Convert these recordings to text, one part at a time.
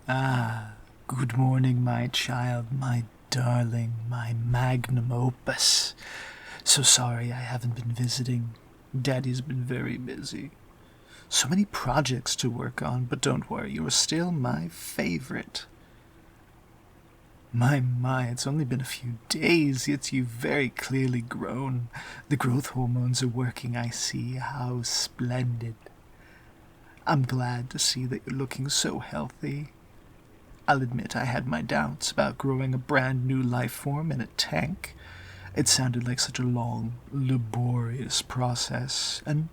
Ah, good morning, my child, my darling, my magnum opus. So sorry I haven't been visiting. Daddy's been very busy. So many projects to work on, but don't worry, you are still my favorite. My, it's only been a few days, yet you've very clearly grown. The growth hormones are working, I see. How splendid. I'm glad to see that you're looking so healthy. I'll admit I had my doubts about growing a brand new life form in a tank. It sounded like such a long, laborious process, and,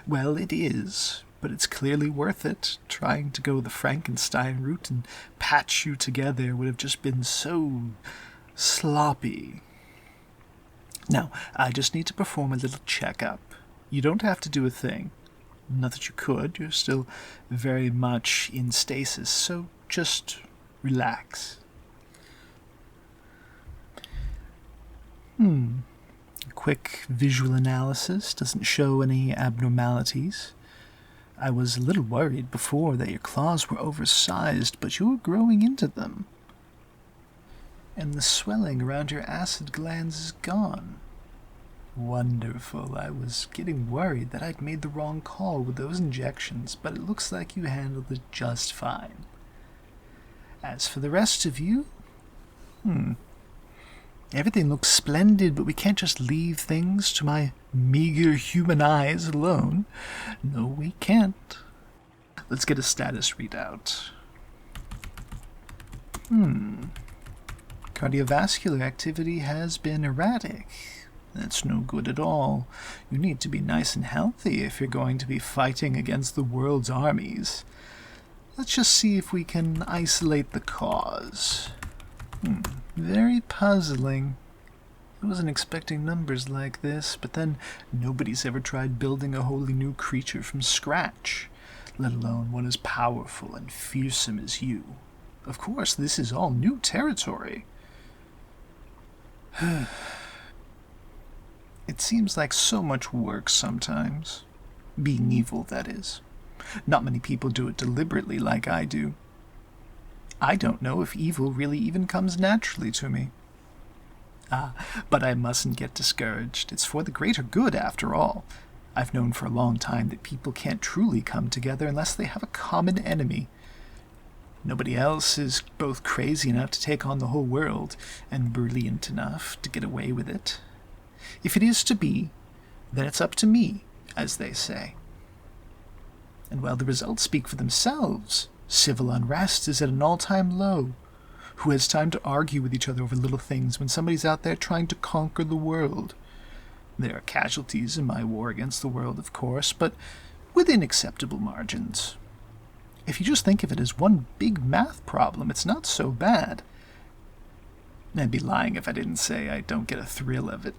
well, it is. But it's clearly worth it. Trying to go the Frankenstein route and patch you together would have just been so sloppy. Now, I just need to perform a little checkup. You don't have to do a thing. Not that you could. You're still very much in stasis, so just relax. A quick visual analysis doesn't show any abnormalities. I was a little worried before that your claws were oversized, but you're growing into them. And the swelling around your acid glands is gone. Wonderful. I was getting worried that I'd made the wrong call with those injections, but it looks like you handled it just fine. As for the rest of you, everything looks splendid, but we can't just leave things to my meager human eyes alone. No, we can't. Let's get a status readout. Cardiovascular activity has been erratic. That's no good at all. You need to be nice and healthy if you're going to be fighting against the world's armies. Let's just see if we can isolate the cause. Very puzzling. I wasn't expecting numbers like this, but then nobody's ever tried building a wholly new creature from scratch, let alone one as powerful and fearsome as you. Of course, this is all new territory. It seems like so much work sometimes. Being evil, that is. Not many people do it deliberately like I do. I don't know if evil really even comes naturally to me. But I mustn't get discouraged. It's for the greater good, after all. I've known for a long time that people can't truly come together unless they have a common enemy. Nobody else is both crazy enough to take on the whole world and brilliant enough to get away with it. If it is to be, then it's up to me, as they say. And while the results speak for themselves, civil unrest is at an all-time low. Who has time to argue with each other over little things when somebody's out there trying to conquer the world? There are casualties in my war against the world, of course, but within acceptable margins. If you just think of it as one big math problem, it's not so bad. I'd be lying if I didn't say I don't get a thrill of it.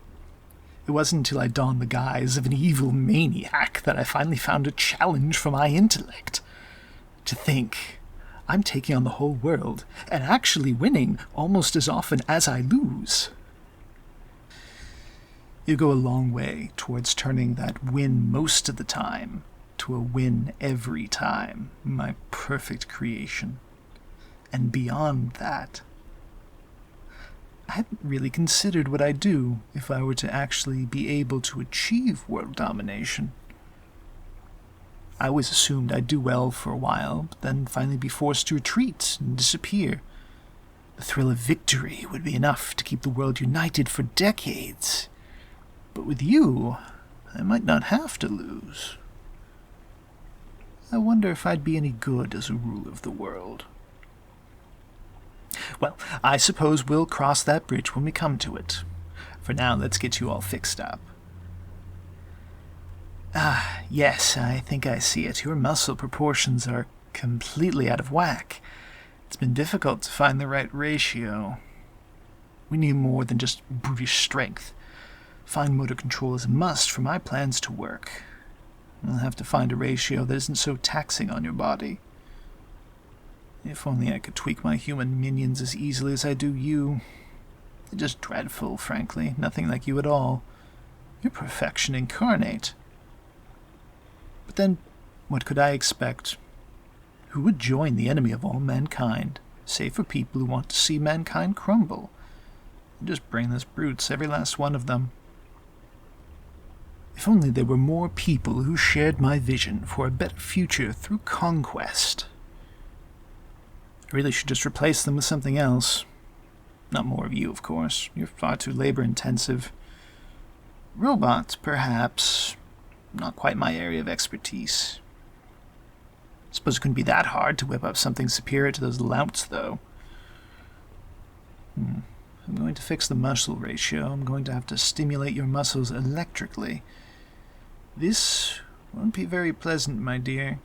It wasn't until I donned the guise of an evil maniac that I finally found a challenge for my intellect. To think, I'm taking on the whole world, and actually winning almost as often as I lose. You go a long way towards turning that win most of the time to a win every time, my perfect creation. And beyond that, I hadn't really considered what I'd do if I were to actually be able to achieve world domination. I always assumed I'd do well for a while, but then finally be forced to retreat and disappear. The thrill of victory would be enough to keep the world united for decades. But with you, I might not have to lose. I wonder if I'd be any good as a ruler of the world. Well, I suppose we'll cross that bridge when we come to it. For now, let's get you all fixed up. Yes, I think I see it. Your muscle proportions are completely out of whack. It's been difficult to find the right ratio. We need more than just brutish strength. Fine motor control is a must for my plans to work. I'll have to find a ratio that isn't so taxing on your body. If only I could tweak my human minions as easily as I do you. They're just dreadful, frankly. Nothing like you at all. You're perfection incarnate. But then, what could I expect? Who would join the enemy of all mankind, save for people who want to see mankind crumble? Just brainless brutes, every last one of them. If only there were more people who shared my vision for a better future through conquest. I really should just replace them with something else. Not more of you, of course. You're far too labor-intensive. Robots, perhaps. Not quite my area of expertise. I suppose it couldn't be that hard to whip up something superior to those louts, though. I'm going to fix the muscle ratio. I'm going to have to stimulate your muscles electrically. This won't be very pleasant, my dear.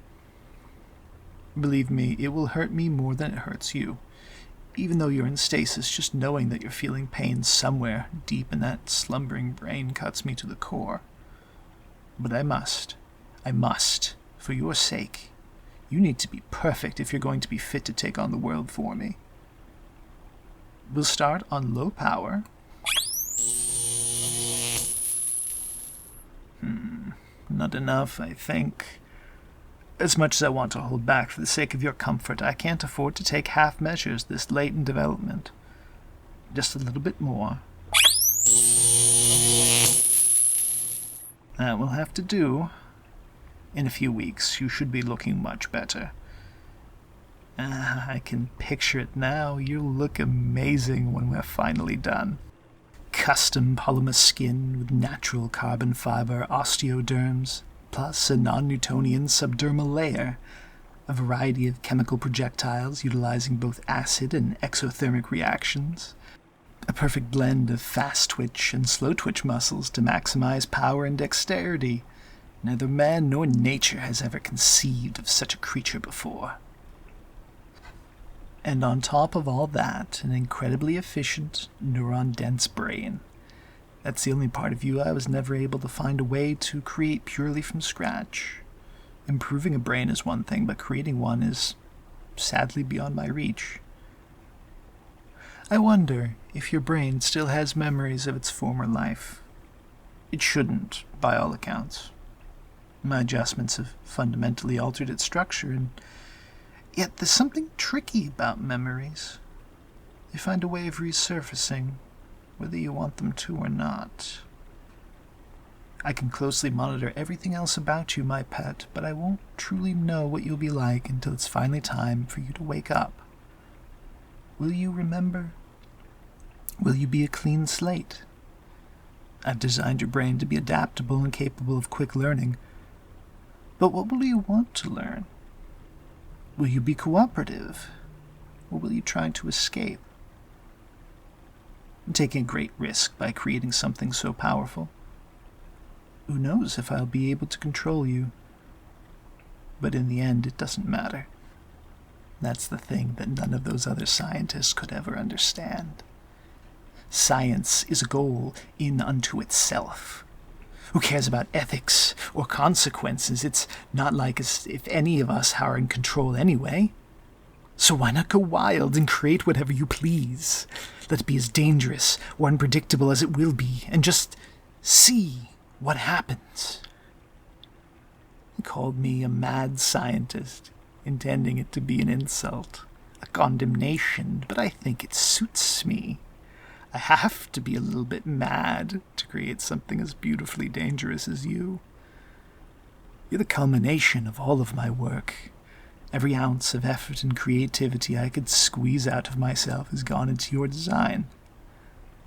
Believe me, it will hurt me more than it hurts you. Even though you're in stasis, just knowing that you're feeling pain somewhere deep in that slumbering brain cuts me to the core. But I must, for your sake. You need to be perfect if you're going to be fit to take on the world for me. We'll start on low power. Not enough, I think. As much as I want to hold back for the sake of your comfort, I can't afford to take half measures this late in development. Just a little bit more. That will have to do. In a few weeks, you should be looking much better. I can picture it now. You'll look amazing when we're finally done. Custom polymer skin with natural carbon fiber osteoderms, plus a non-Newtonian subdermal layer, a variety of chemical projectiles utilizing both acid and exothermic reactions, a perfect blend of fast-twitch and slow-twitch muscles to maximize power and dexterity. Neither man nor nature has ever conceived of such a creature before. And on top of all that, an incredibly efficient, neuron-dense brain. That's the only part of you I was never able to find a way to create purely from scratch. Improving a brain is one thing, but creating one is sadly beyond my reach. I wonder if your brain still has memories of its former life. It shouldn't, by all accounts. My adjustments have fundamentally altered its structure, and yet there's something tricky about memories. They find a way of resurfacing, whether you want them to or not. I can closely monitor everything else about you, my pet, but I won't truly know what you'll be like until it's finally time for you to wake up. Will you remember? Will you be a clean slate? I've designed your brain to be adaptable and capable of quick learning. But what will you want to learn? Will you be cooperative, or will you try to escape? I'm taking a great risk by creating something so powerful. Who knows if I'll be able to control you? But in the end, it doesn't matter. That's the thing that none of those other scientists could ever understand. Science is a goal in unto itself. Who cares about ethics or consequences? It's not like as if any of us are in control anyway. So why not go wild and create whatever you please? Let it be as dangerous or unpredictable as it will be, and just see what happens. He called me a mad scientist, intending it to be an insult, a condemnation, but I think it suits me. I have to be a little bit mad to create something as beautifully dangerous as you. You're the culmination of all of my work. Every ounce of effort and creativity I could squeeze out of myself has gone into your design.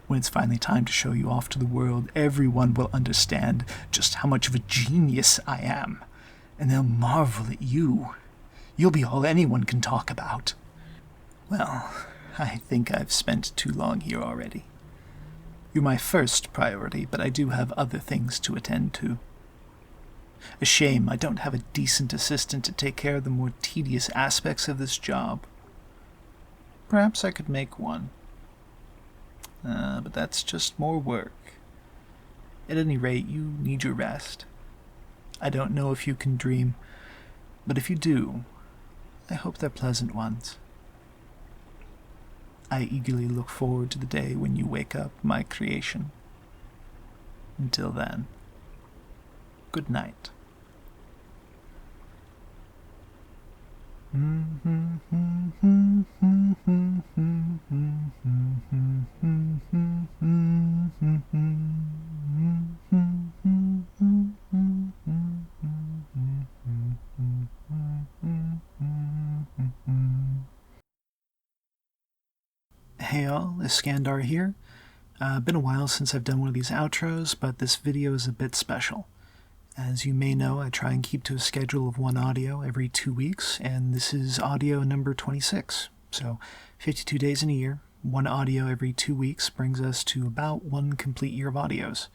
When it's finally time to show you off to the world, everyone will understand just how much of a genius I am, and they'll marvel at you. You'll be all anyone can talk about. Well, I think I've spent too long here already. You're my first priority, but I do have other things to attend to. A shame I don't have a decent assistant to take care of the more tedious aspects of this job. Perhaps I could make one. But that's just more work. At any rate, you need your rest. I don't know if you can dream, but if you do, I hope they're pleasant ones. I eagerly look forward to the day when you wake up, my creation. Until then, good night. Hey all, Iskandar here. Been a while since I've done one of these outros, but this video is a bit special. As you may know, I try and keep to a schedule of one audio every 2 weeks, and this is audio number 26. So 52 days in a year, one audio every 2 weeks brings us to about one complete year of audios,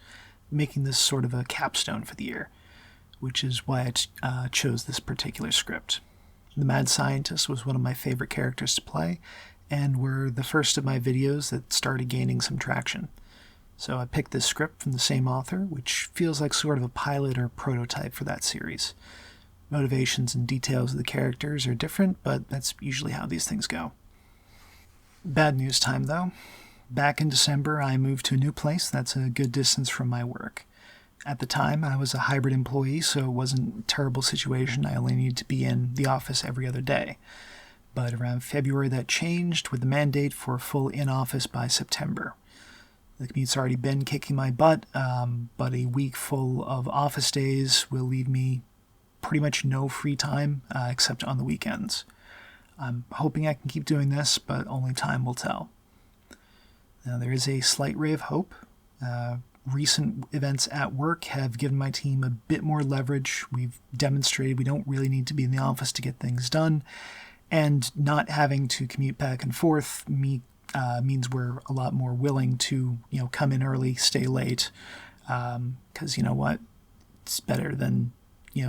making this sort of a capstone for the year, which is why I chose this particular script. The Mad Scientist was one of my favorite characters to play, and were the first of my videos that started gaining some traction. So I picked this script from the same author, which feels like sort of a pilot or prototype for that series. Motivations and details of the characters are different, but that's usually how these things go. Bad news time, though. Back in December, I moved to a new place that's a good distance from my work. At the time, I was a hybrid employee, so it wasn't a terrible situation. I only needed to be in the office every other day. But around February that changed with the mandate for full in-office by September. The commute's already been kicking my butt, but a week full of office days will leave me pretty much no free time except on the weekends. I'm hoping I can keep doing this, but only time will tell. Now, there is a slight ray of hope. Recent events at work have given my team a bit more leverage. We've demonstrated we don't really need to be in the office to get things done, and not having to commute back and forth means we're a lot more willing to, come in early, stay late, because you know what? It's better than,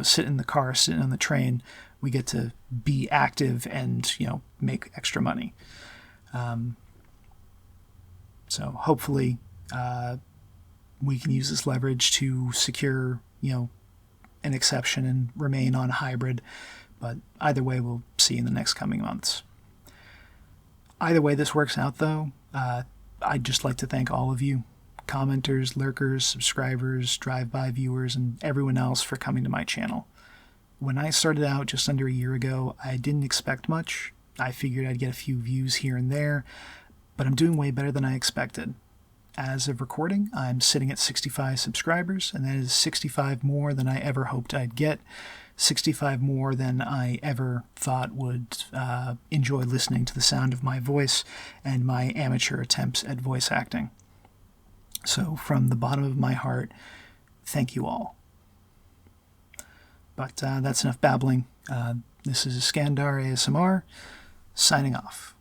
sitting in the car, sitting on the train. We get to be active and, make extra money. So hopefully we can use this leverage to secure, an exception and remain on hybrid. But either way, we'll see in the next coming months. Either way this works out, though, I'd just like to thank all of you, commenters, lurkers, subscribers, drive-by viewers, and everyone else for coming to my channel. When I started out just under a year ago, I didn't expect much. I figured I'd get a few views here and there, but I'm doing way better than I expected. As of recording, I'm sitting at 65 subscribers, and that is 65 more than I ever hoped I'd get. 65 more than I ever thought would enjoy listening to the sound of my voice and my amateur attempts at voice acting. So from the bottom of my heart, thank you all. But that's enough babbling. This is Iskandar ASMR, signing off.